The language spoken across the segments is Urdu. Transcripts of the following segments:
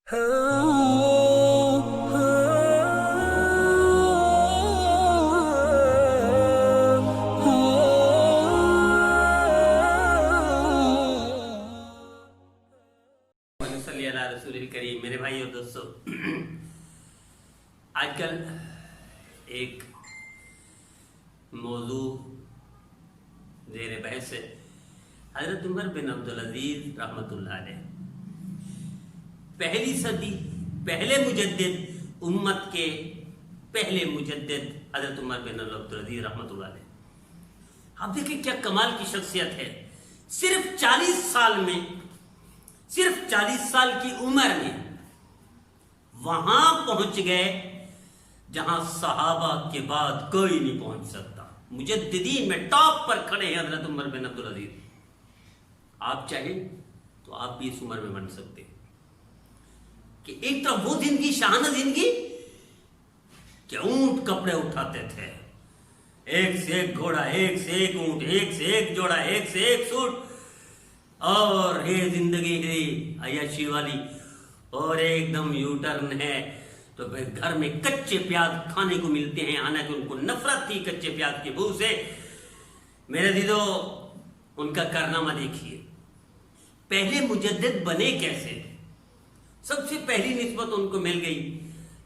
رسول کریم. میرے بھائی اور دوستو، آج کل ایک موضوع زیر بحث ہے. حضرت عمر بن عبدالعزیز رحمۃ اللہ علیہ، پہلی صدی، پہلے مجدد، امت کے پہلے مجدد حضرت عمر بن عبدالعزیز رحمۃ اللہ علیہ. آپ دیکھیں کیا کمال کی شخصیت ہے. صرف 40 سال میں، صرف 40 سال کی عمر میں وہاں پہنچ گئے جہاں صحابہ کے بعد کوئی نہیں پہنچ سکتا. مجددین میں ٹاپ پر کھڑے ہیں حضرت عمر بن عبدالعزیز. آپ چاہیں تو آپ بھی اس عمر میں بن سکتے ہیں کہ ایک طرف وہ زندگی، شاہانہ زندگی کہ اونٹ کپڑے اٹھاتے تھے، ایک سے ایک گھوڑا، ایک سے ایک اونٹ، ایک سے ایک جوڑا، ایک سے ایک سوٹ، اور یہ زندگی ہے عیاشی والی. اور ایک دم یو ٹرن ہے تو پھر گھر میں کچے پیاز کھانے کو ملتے ہیں، حالانکہ ان کو نفرت تھی کچے پیاز کی بو سے. میرے دیدو، ان کا کارنامہ دیکھیے. پہلے مجدد بنے کیسے؟ سب سے پہلی نسبت ان کو مل گئی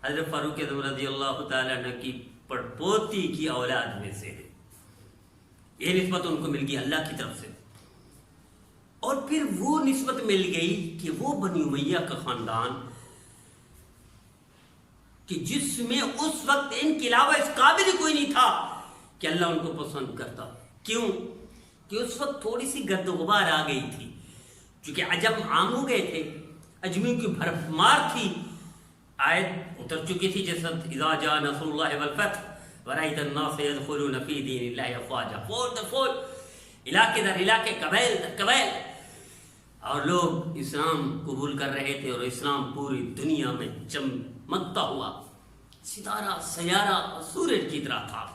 حضرت فاروق اعظم رضی اللہ تعالیٰ عنہ کی پڑپوتی کی اولاد میں سے. یہ نسبت ان کو مل گئی اللہ کی طرف سے. اور پھر وہ نسبت مل گئی کہ وہ بنی امیہ کا خاندان کہ جس میں اس وقت ان کے علاوہ اس قابل کوئی نہیں تھا کہ اللہ ان کو پسند کرتا. کیوں؟ کہ اس وقت تھوڑی سی گرد و غبار آ گئی تھی، چونکہ عجم عام ہو گئے تھے، اجمیوں کی بھرمار تھی. آیت اتر چکی تھی جیسا اذا جاء نصر اللہ والفتح ورأیت الناس يدخلون فی دین اللہ افواجا. فوج در فوج، علاقے در علاقے، قبائل در قبائل، اور لوگ اسلام قبول کر رہے تھے. اور اسلام پوری دنیا میں چمکتا ہوا ستارہ، سیارہ اور سورج کی طرح تھا.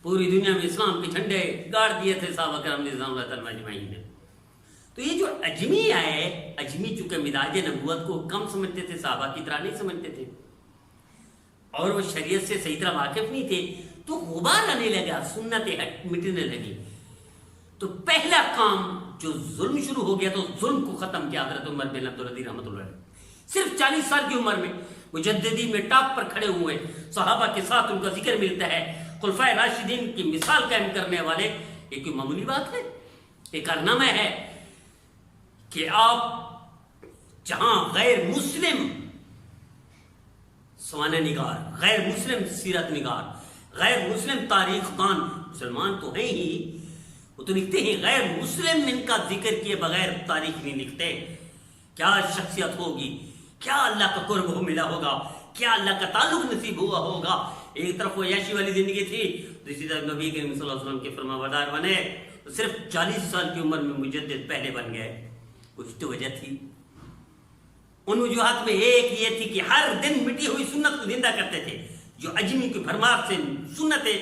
پوری دنیا میں اسلام کے جھنڈے گاڑ دیے تھے صحابہ کرام رضوان اللہ تعالیٰ اجمعین نے. تو یہ جو اجمی آئے، اجمی چونکہ مزاج نبوت کو کم سمجھتے تھے، صحابہ کی طرح نہیں سمجھتے تھے، اور وہ شریعت سے صحیح طرح واقف نہیں تھے، تو غبار آنے لگا، سنتیں مٹنے لگی. تو پہلا کام جو ظلم شروع ہو گیا تو ظلم کو ختم کیا حضرت عمر بن عبدالعزیز رحمۃ اللہ علیہ. صرف 40 سال کی عمر میں مجددین میں ٹاپ پر کھڑے ہوئے، صحابہ کے ساتھ ان کا ذکر ملتا ہے، خلفائے راشدین کی مثال قائم کرنے والے. یہ کوئی معمولی بات ہے؟ یہ کارنامہ ہے کہ آپ جہاں غیر مسلم سوانح نگار، غیر مسلم سیرت نگار، غیر مسلم تاریخ دان، مسلمان تو ہیں ہی، وہ تو لکھتے ہیں، غیر مسلم ان کا ذکر کیے بغیر تاریخ نہیں لکھتے. کیا شخصیت ہوگی، کیا اللہ کا قرب ہو ملا ہوگا، کیا اللہ کا تعلق نصیب ہوا ہوگا. ایک طرف وہ عیاشی والی زندگی تھی، دوسری طرف نبی کریم صلی اللہ علیہ وسلم کے فرما بردار بنے. صرف 40 سال کی عمر میں مجدد پہلے بن گئے. کچھ تو وجہ تھی. ان وجوہات میں ایک یہ تھی کہ ہر دن مٹی ہوئی سنت کو زندہ کرتے تھے. جو اجمی کی بھرمار سے سنتیں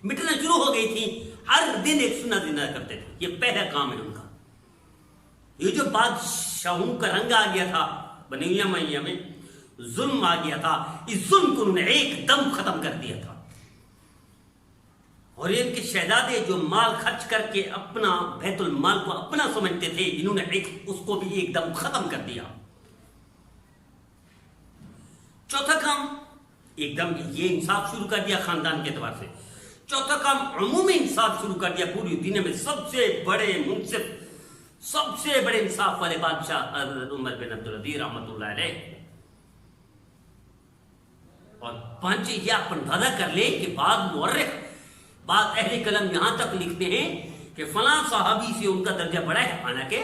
مٹنا شروع ہو گئی تھیں، ہر دن ایک سنت زندہ کرتے تھے. یہ پہلا کام ہے ان کا. یہ جو بادشاہوں کا رنگ آ گیا تھا بنی امیہ میں، ظلم آ گیا تھا، اس ظلم کو انہوں نے ایک دم ختم کر دیا تھا. اور ان کے شہزادے جو مال خرچ کر کے اپنا بیت المال کو اپنا سمجھتے تھے، انہوں نے اس کو بھی ایک دم ختم کر دیا. چوتھا کام، ایک دم یہ انصاف شروع کر دیا خاندان کے اعتبار سے. چوتھا کام، عمومی انصاف شروع کر دیا. پوری دنیا میں سب سے بڑے منصف، سب سے بڑے انصاف والے بادشاہ حضرت عمر بن عبدالعزیز رحمۃ اللہ علیہ. اور پانچ یہ آپ اندازہ کر لیں کہ بعض مورخ، بعض اہل قلم یہاں تک لکھتے ہیں کہ فلاں صحابی سے ان کا درجہ بڑا ہے. حالانکہ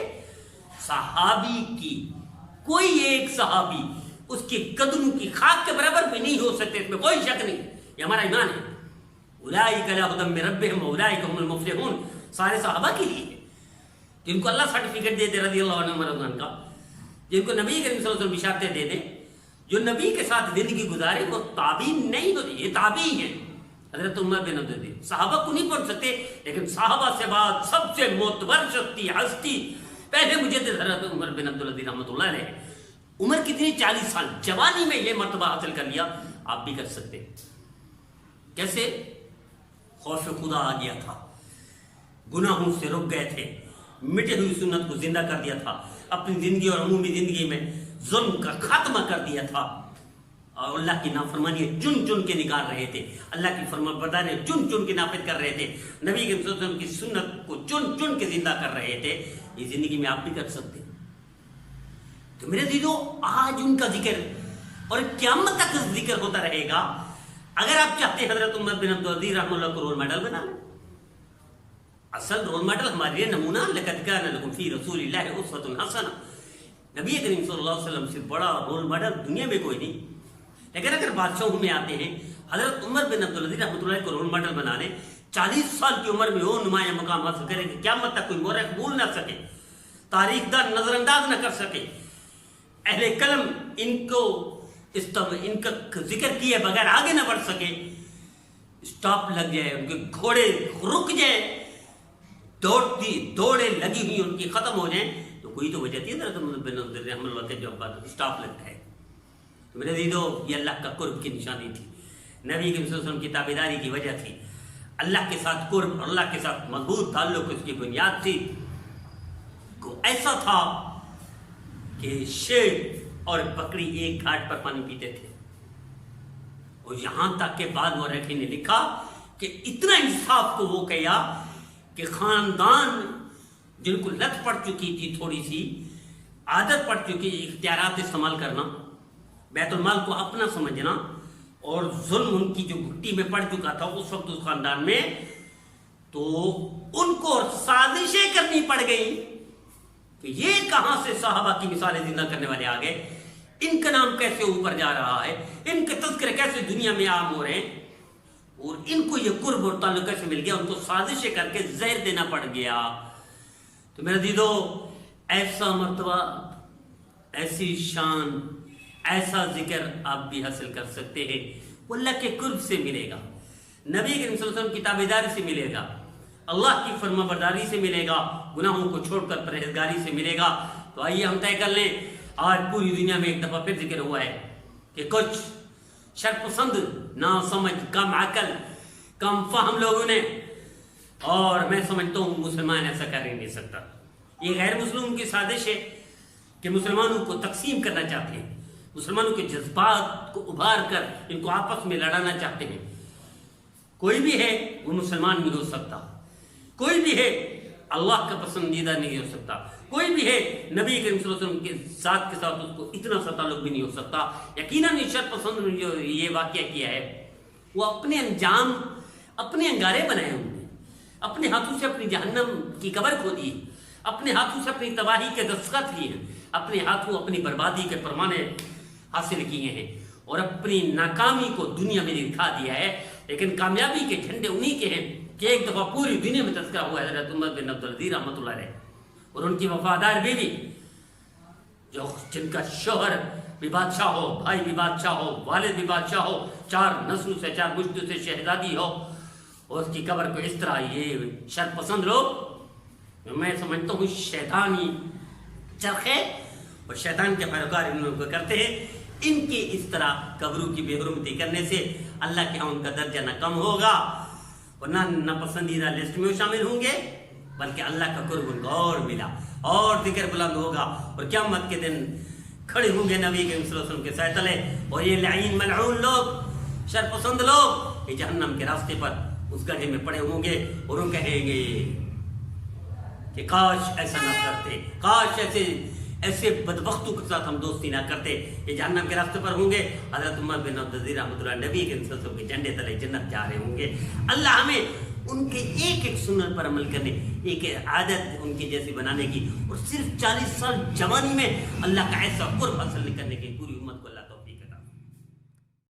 صحابی کی کوئی ایک صحابی اس کے قدموں کی خاک کے برابر بھی نہیں ہو سکتے، اس میں کوئی شک نہیں. یہ ہمارا ایمان ہے. اولئک علی ھدی من ربہم واولئک هم المفلحون. سارے صحابہ کے لیے جن کو اللہ سرٹیفکیٹ دے دے رضی اللہ عنہ مرضان کا، جن کو نبی کریم صلی اللہ علیہ وسلم بشارتیں دے دیں، جو نبی کے ساتھ زندگی گزارے، وہ تابعین نہیں ہوتے، یہ تابعی ہیں. حضرت عمر بن عبدالعزیز صحابہ کو نہیں پڑھ سکتے، لیکن صحابہ سے بعد سب سے معتبر شخصی، ہستی، پہلے مجدد حضرت عمر بن عبدالعزیز رحمۃ اللہ علیہ. عمر کتنی 40 سال، جوانی میں یہ مرتبہ حاصل کر لیا، آپ بھی کر سکتے. کیسے؟ خوف خدا آ گیا تھا، گناہوں سے رک گئے تھے، مٹی ہوئی سنت کو زندہ کر دیا تھا، اپنی زندگی اور عمومی زندگی میں ظلم کا خاتمہ کر دیا تھا، اور اللہ کی نافرمانی چن چن کے نکال رہے تھے، اللہ کی فرمانبرداری چن چن کے نافذ کر رہے تھے، نبی کے صلی اللہ علیہ وسلم کی سنت کو چن چن کے زندہ کر رہے تھے. یہ زندگی میں آپ بھی کر سکتے. تو میرے عزیزو، آج ان کا ذکر اور قیامت تک ذکر ہوتا رہے گا. اگر آپ چاہتے ہیں حضرت عمر بن عبدالعزیز رحمہ اللہ کو رول ماڈل بنا لیں. اصل رول ماڈل ہمارے لیے نمونہ، لقد کان لکم فی رسول اللہ اسوۃ حسنہ. نبی کریم صلی اللہ علیہ وسلم سے بڑا رول ماڈل دنیا میں کوئی نہیں. لیکن اگر بادشاہوں میں آتے ہیں، حضرت عمر بن عبدالعزیز رحمۃ اللہ کو رول ماڈل بنا لیں. 40 سال کی عمر میں وہ نمایاں مقام حاصل کرے کہ قیامت تک کوئی مورخ بھول نہ سکے، تاریخ دان نظر انداز نہ کر سکے. اہل قلم ان کا ذکر کیے بغیر آگے نہ بڑھ سکے. اسٹاپ لگ جائے، ان کے گھوڑے رک جائے، دوڑے لگی ہوئی ان کی ختم ہو جائیں، تو کوئی تو وجہ تھی حضرت عمر بن عبدالعزیز رحمۃ اللہ کے جب اسٹاپ لگتا ہے. تو میرے عزیزو، یہ اللہ کا قرب کی نشانی تھی، نبی کے صلی اللہ علیہ وسلم کی تابعداری کی وجہ تھی. اللہ کے ساتھ قرب اور اللہ کے ساتھ مضبوط تعلق اس کی بنیاد تھی. کو ایسا تھا کہ شیر اور بکری ایک گھاٹ پر پانی پیتے تھے، اور یہاں تک کہ بعد مورخین نے لکھا کہ اتنا انصاف کو وہ کیا کہ خاندان جن کو لت پڑ چکی تھی، تھوڑی سی عادت پڑ چکی اختیارات استعمال کرنا، بیت المال کو اپنا سمجھنا، اور ظلم ان کی جو گھٹی میں پڑ چکا تھا اس وقت اس خاندان میں، تو ان کو سازشیں کرنی پڑ گئی کہ یہ کہاں سے صحابہ کی مثالیں زندہ کرنے والے آ گئے، ان کا نام کیسے اوپر جا رہا ہے، ان کے تذکرے کیسے دنیا میں عام ہو رہے ہیں، اور ان کو یہ قرب اور تعلق کیسے مل گیا. ان کو سازشیں کر کے زہر دینا پڑ گیا. تو میرے عزیزو، ایسا مرتبہ، ایسی شان، ایسا ذکر آپ بھی حاصل کر سکتے ہیں. وہ اللہ کے قرب سے ملے گا، نبی کریم صلی اللہ علیہ وسلم کی تابعداری سے ملے گا، اللہ کی فرما برداری سے ملے گا، گناہوں کو چھوڑ کر پرہیزگاری سے ملے گا. تو آئیے ہم طے کر لیں. آج پوری دنیا میں ایک دفعہ پھر ذکر ہوا ہے کہ کچھ شرپسند، نا سمجھ، کم عقل، کم فہم لوگوں نے، اور میں سمجھتا ہوں مسلمان ایسا کر ہی نہیں سکتا. یہ غیر مسلموں کی سازش ہے کہ مسلمانوں کو تقسیم کرنا چاہتے ہیں، مسلمانوں کے جذبات کو ابھار کر ان کو آپس میں لڑانا چاہتے ہیں. کوئی بھی ہے وہ مسلمان نہیں ہو سکتا، کوئی بھی ہے اللہ کا پسندیدہ نہیں ہو سکتا، کوئی بھی ہے نبی کریم صلی اللہ علیہ وسلم کے ساتھ اس کو اتنا سا تعلق بھی نہیں ہو سکتا. یقیناً شر پسند نے جو یہ واقعہ کیا ہے، وہ اپنے انجام، اپنے انگارے بنائے ہوں گے، اپنے ہاتھوں سے اپنی جہنم کی قبر کھودی ہے، اپنے ہاتھوں سے اپنی تباہی کے دستخط لیے ہیں، اپنے ہاتھوں اپنی بربادی کے فرمانے حاصل کیے ہیں، اور اپنی ناکامی کو دنیا میں دکھا دیا ہے. لیکن کامیابی کے جھنڈے انہی کے ہیں کہ ایک دفعہ پوری دنیا میں تذکرہ ہوا ہے حضرت عمر بن عبدالعزیز رحمۃ اللہ علیہ اور ان کی وفادار بیوی، جن کا شوہر بھی بادشاہ ہو، بھائی بھی بادشاہ ہو، والد بھی بادشاہ ہو، 4 نسلوں سے، 4 مشتوں سے شہزادی ہو، اور اس کی قبر کو اس طرح یہ شر پسند لوگ، میں سمجھتا ہوں شیطانی چرخے اور شیطان کے پیروکار ان لوگوں کو کرتے ہیں. ان کی اس طرح قبروں کی بے حرمتی کرنے سے اللہ کے ہاں ان کا درجہ نہ کم ہوگا اور نہ ناپسندیدہ لسٹ میں شامل ہوں گے، بلکہ اللہ کا قرب ان کو اور ملا، اور ذکر بلند ہوگا، اور قیامت کے دن کھڑے ہوں گے نبی کے صلی اللہ علیہ وسلم کے سائے تلے، اور یہ لعین ملعون لوگ، شر پسند لوگ، یہ جہنم کے راستے پر اس گڑھے میں پڑے ہوں گے، اور ان کہیں گے کہ کاش ایسا نہ کرتے، کاش ایسے بدبختوں کے ساتھ ہم دوستی نہ کرتے. یہ جہنم کے راستے پر ہوں گے. حضرت عمر بن عبدالعزیز رحمۃ اللہ نبی کے صلی اللہ علیہ وسلم کے جھنڈے تلے جنت جا رہے ہوں گے. اللہ ہمیں ان کے ایک ایک سنت پر عمل کرنے، ایک عادت ان کی جیسی بنانے کی، اور صرف 40 سال جوانی میں اللہ کا ایسا قرب حاصل کرنے کی پوری